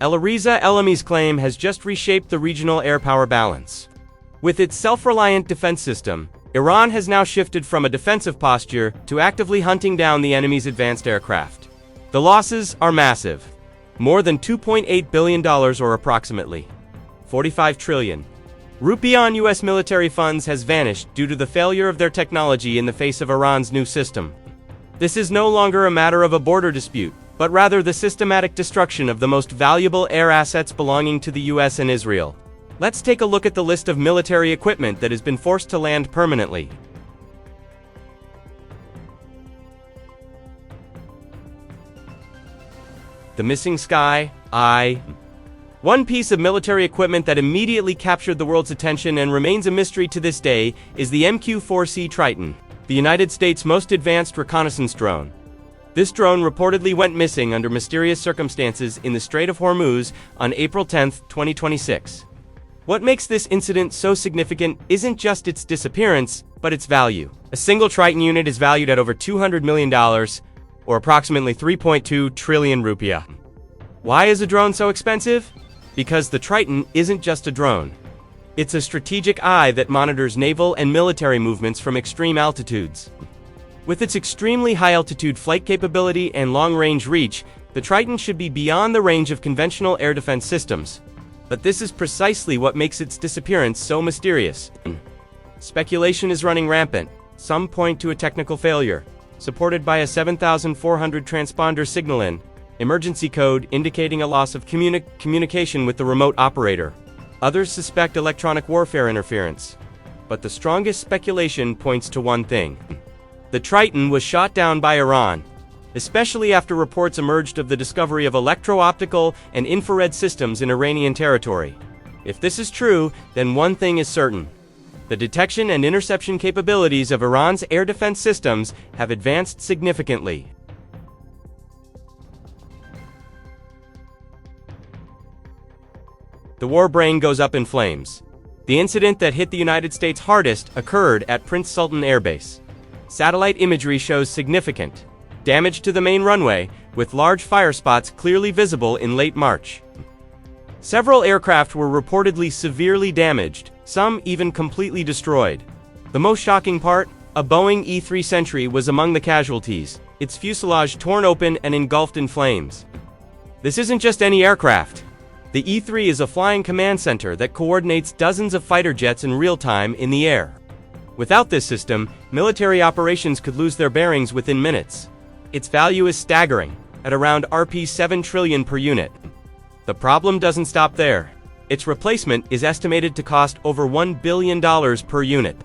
Reza Elami's claim has just reshaped the regional air power balance. With its self-reliant defense system, Iran has now shifted from a defensive posture to actively hunting down the enemy's advanced aircraft. The losses are massive. More than $2.8 billion, or approximately 45 trillion rupee on U.S. military funds has vanished due to the failure of their technology in the face of Iran's new system. This is no longer a matter of a border dispute, but rather the systematic destruction of the most valuable air assets belonging to the U.S. and Israel. Let's take a look at the list of military equipment that has been forced to land permanently. The missing sky eye. One piece of military equipment that immediately captured the world's attention and remains a mystery to this day is the MQ-4C Triton, the United States' most advanced reconnaissance drone. This drone reportedly went missing under mysterious circumstances in the Strait of Hormuz on April 10, 2026. What makes this incident so significant isn't just its disappearance, but its value. A single Triton unit is valued at over $200 million, or approximately 3.2 trillion rupiah. Why is a drone so expensive? Because the Triton isn't just a drone. It's a strategic eye that monitors naval and military movements from extreme altitudes. With its extremely high-altitude flight capability and long-range reach, the Triton should be beyond the range of conventional air defense systems. But this is precisely what makes its disappearance so mysterious. Speculation is running rampant. Some point to a technical failure, supported by a 7,400 transponder signal emergency code indicating a loss of communication with the remote operator. Others suspect electronic warfare interference. But the strongest speculation points to one thing. The Triton was shot down by Iran, especially after reports emerged of the discovery of electro-optical and infrared systems in Iranian territory. If this is true, then one thing is certain. The detection and interception capabilities of Iran's air defense systems have advanced significantly. The war brain goes up in flames. The incident that hit the United States hardest occurred at Prince Sultan Air Base. Satellite imagery shows significant damage to the main runway, with large fire spots clearly visible in late March. Several aircraft were reportedly severely damaged, some even completely destroyed. The most shocking part, a Boeing E-3 Sentry was among the casualties, its fuselage torn open and engulfed in flames. This isn't just any aircraft. The E-3 is a flying command center that coordinates dozens of fighter jets in real time in the air. Without this system, military operations could lose their bearings within minutes. Its value is staggering, at around Rs 7 trillion per unit. The problem doesn't stop there. Its replacement is estimated to cost over $1 billion per unit.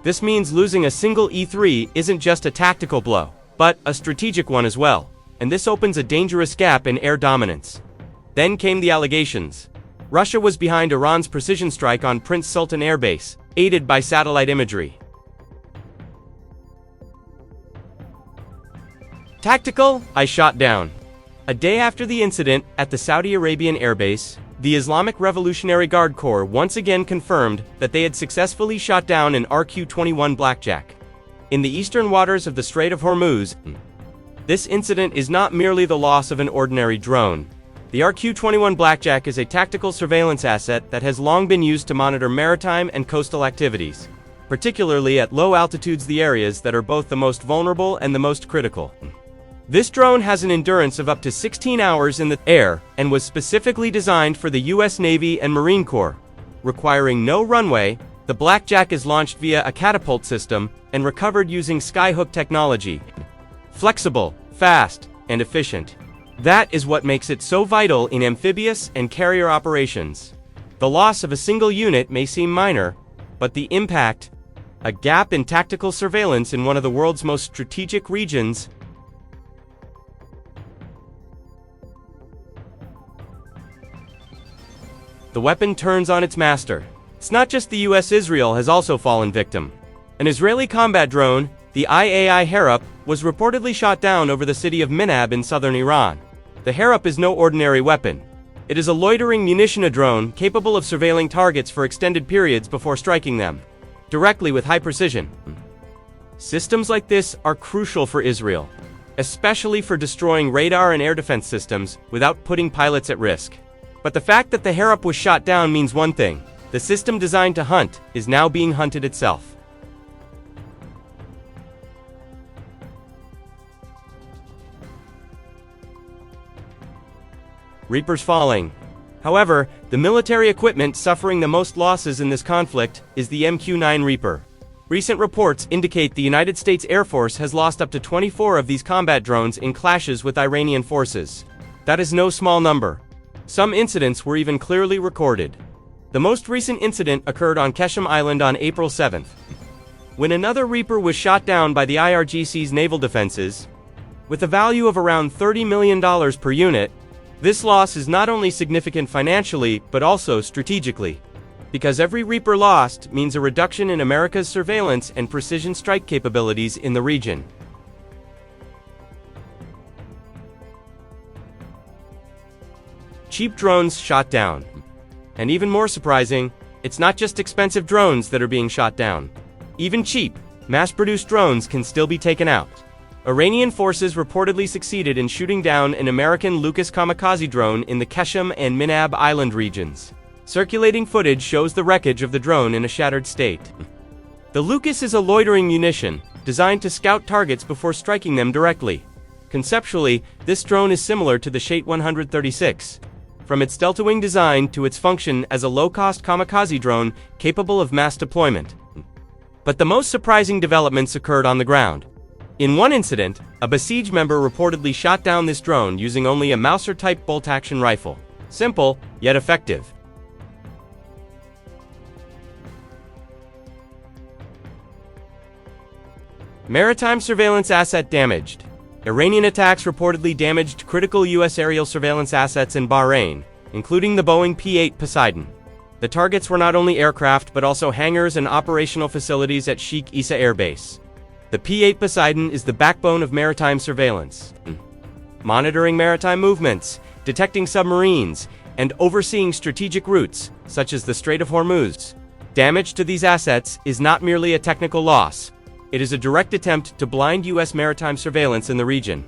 This means losing a single E-3 isn't just a tactical blow, but a strategic one as well, and this opens a dangerous gap in air dominance. Then came the allegations. Russia was behind Iran's precision strike on Prince Sultan Air Base, aided by satellite imagery. Tactical, I shot down. A day after the incident at the Saudi Arabian airbase, the Islamic Revolutionary Guard Corps once again confirmed that they had successfully shot down an RQ-21 Blackjack in the eastern waters of the Strait of Hormuz. This incident is not merely the loss of an ordinary drone. The RQ-21 Blackjack is a tactical surveillance asset that has long been used to monitor maritime and coastal activities, particularly at low altitudes, the areas that are both the most vulnerable and the most critical. This drone has an endurance of up to 16 hours in the air and was specifically designed for the U.S. Navy and Marine Corps. Requiring no runway, the Blackjack is launched via a catapult system and recovered using skyhook technology. Flexible, fast, and efficient. That is what makes it so vital in amphibious and carrier operations. The loss of a single unit may seem minor, but the impact, a gap in tactical surveillance in one of the world's most strategic regions. The weapon turns on its master. It's not just the US. Israel has also fallen victim. An Israeli combat drone, the IAI Harop, was reportedly shot down over the city of Minab in southern Iran. The Harop is no ordinary weapon. It is a loitering munition drone capable of surveilling targets for extended periods before striking them, directly with high precision. Systems like this are crucial for Israel, especially for destroying radar and air defense systems without putting pilots at risk. But the fact that the Harop was shot down means one thing: the system designed to hunt is now being hunted itself. Reapers falling. However, the military equipment suffering the most losses in this conflict is the MQ-9 Reaper. Recent reports indicate the United States Air Force has lost up to 24 of these combat drones in clashes with Iranian forces. That is no small number. Some incidents were even clearly recorded. The most recent incident occurred on Keshem Island on April 7th, when another Reaper was shot down by the IRGC's naval defenses. With a value of around $30 million per unit, this loss is not only significant financially, but also strategically. Because every Reaper lost means a reduction in America's surveillance and precision strike capabilities in the region. Cheap drones shot down. And even more surprising, it's not just expensive drones that are being shot down. Even cheap, mass-produced drones can still be taken out. Iranian forces reportedly succeeded in shooting down an American Lucas kamikaze drone in the Keshem and Minab Island regions. Circulating footage shows the wreckage of the drone in a shattered state. The Lucas is a loitering munition, designed to scout targets before striking them directly. Conceptually, this drone is similar to the Sheit 136, from its delta-wing design to its function as a low-cost kamikaze drone capable of mass deployment. But the most surprising developments occurred on the ground. In one incident, a Basij member reportedly shot down this drone using only a Mauser-type bolt-action rifle. Simple, yet effective. Maritime surveillance asset damaged. Iranian attacks reportedly damaged critical U.S. aerial surveillance assets in Bahrain, including the Boeing P-8 Poseidon. The targets were not only aircraft but also hangars and operational facilities at Sheikh Issa Air Base. The P-8 Poseidon is the backbone of maritime surveillance, monitoring maritime movements, detecting submarines, and overseeing strategic routes, such as the Strait of Hormuz. Damage to these assets is not merely a technical loss. It is a direct attempt to blind U.S. maritime surveillance in the region.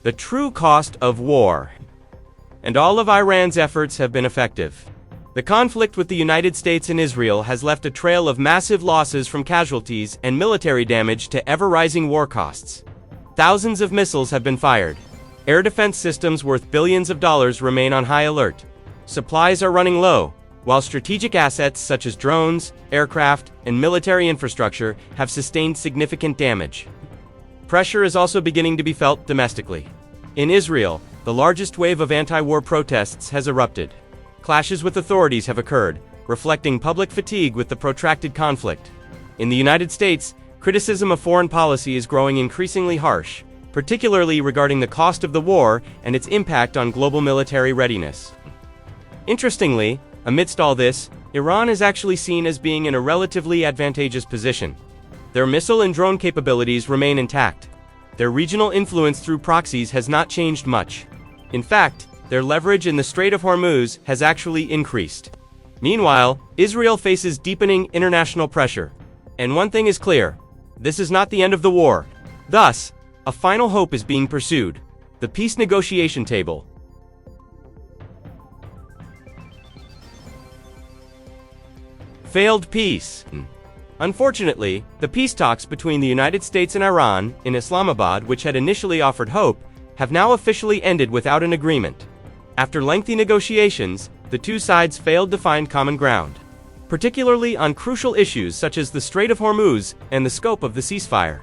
The true cost of war. And all of Iran's efforts have been effective. The conflict with the United States and Israel has left a trail of massive losses from casualties and military damage to ever-rising war costs. Thousands of missiles have been fired. Air defense systems worth billions of dollars remain on high alert. Supplies are running low, while strategic assets such as drones, aircraft, and military infrastructure have sustained significant damage. Pressure is also beginning to be felt domestically. In Israel, the largest wave of anti-war protests has erupted. Clashes with authorities have occurred, reflecting public fatigue with the protracted conflict. In the United States, criticism of foreign policy is growing increasingly harsh, particularly regarding the cost of the war and its impact on global military readiness. Interestingly, amidst all this, Iran is actually seen as being in a relatively advantageous position. Their missile and drone capabilities remain intact. Their regional influence through proxies has not changed much. In fact, their leverage in the Strait of Hormuz has actually increased. Meanwhile, Israel faces deepening international pressure. And one thing is clear: this is not the end of the war. Thus, a final hope is being pursued: the peace negotiation table. Failed peace. Unfortunately, the peace talks between the United States and Iran in Islamabad, which had initially offered hope, have now officially ended without an agreement. After lengthy negotiations, the two sides failed to find common ground, particularly on crucial issues such as the Strait of Hormuz and the scope of the ceasefire.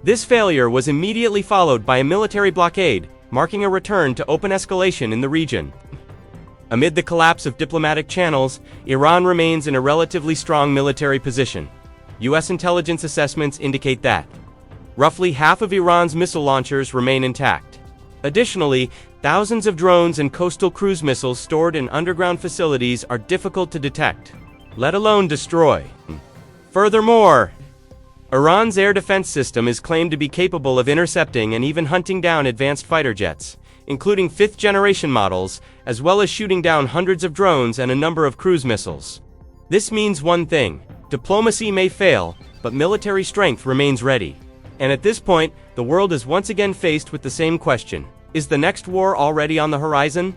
This failure was immediately followed by a military blockade, marking a return to open escalation in the region. Amid the collapse of diplomatic channels, Iran remains in a relatively strong military position. U.S. intelligence assessments indicate that roughly half of Iran's missile launchers remain intact. Additionally, thousands of drones and coastal cruise missiles stored in underground facilities are difficult to detect, let alone destroy. Furthermore, Iran's air defense system is claimed to be capable of intercepting and even hunting down advanced fighter jets, including fifth-generation models, as well as shooting down hundreds of drones and a number of cruise missiles. This means one thing: diplomacy may fail, but military strength remains ready. And at this point, the world is once again faced with the same question. Is the next war already on the horizon?